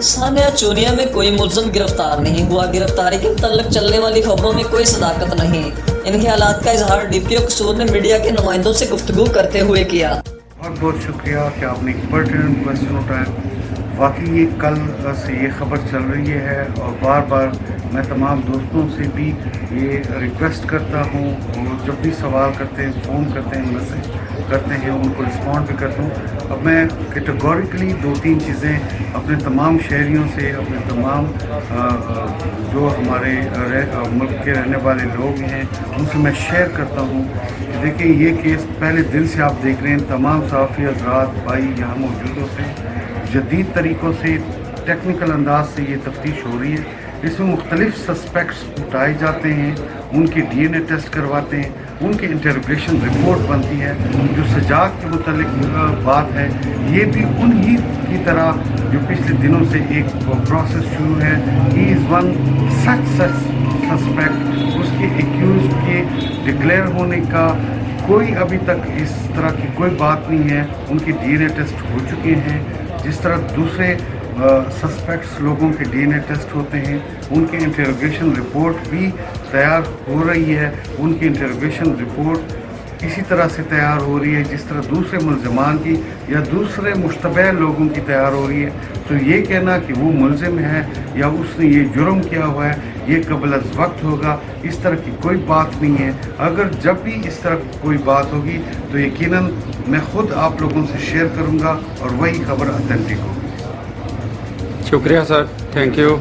ثانیہ چوریا میں کوئی ملزم گرفتار نہیں ہوا. گرفتاری کے متعلق چلنے والی خبروں میں کوئی صداقت نہیں. ان خیالات کا اظہار DPO قصور نے میڈیا کے نمائندوں سے گفتگو کرتے ہوئے کیا. بہت بہت شکریہ کہ آپ نے ایک پرٹیننٹ کویسچن اٹھایا. واقعی یہ کل سے یہ خبر چل رہی ہے اور بار بار میں تمام دوستوں سے بھی یہ ریکویسٹ کرتا ہوں اور جب بھی سوال کرتے ہیں فون کرتے ہیں میسج کرتے ہیں ان کو رسپونڈ بھی کرتا ہوں. اب میں کیٹیگوریکلی 2-3 چیزیں اپنے تمام شہریوں سے اپنے تمام جو ہمارے ملک کے رہنے والے لوگ ہیں ان سے میں شیئر کرتا ہوں. دیکھیں یہ کیس پہلے دن سے آپ دیکھ رہے ہیں تمام صحافی حضرات بھائی یہاں موجود ہوتے ہیں. جدید طریقوں سے ٹیکنیکل انداز سے یہ تفتیش ہو رہی ہے. اس میں مختلف سسپیکٹس اٹھائے جاتے ہیں, ان کے DNA ٹیسٹ کرواتے ہیں, ان کے انٹروگیشن رپورٹ بنتی ہے. جو سجاد کے متعلق بات ہے یہ بھی انہی کی طرح جو پچھلے دنوں سے ایک پروسیس شروع ہے. ہی از ون سچ سسپیکٹ. اس کے ایکیوز کے ڈکلیئر ہونے کا کوئی ابھی تک اس طرح کی کوئی بات نہیں ہے. ان کے DNA ٹیسٹ ہو چکے ہیں جس طرح دوسرے سسپیکٹس لوگوں کے DNA ٹیسٹ ہوتے ہیں. ان کے انٹروگیشن رپورٹ بھی تیار ہو رہی ہے. ان کی انٹروگیشن رپورٹ اسی طرح سے تیار ہو رہی ہے جس طرح دوسرے ملزمان کی یا دوسرے مشتبہ لوگوں کی تیار ہو رہی ہے. تو یہ کہنا کہ وہ ملزم ہے یا اس نے یہ جرم کیا ہوا ہے یہ قبل از وقت ہوگا, اس طرح کی کوئی بات نہیں ہے. اگر جب بھی اس طرح کی کوئی بات ہوگی تو یقیناً میں خود آپ لوگوں سے شیئر کروں گا اور وہی خبر اتھینٹک ہوگی. شکریہ سر, تھینک یو.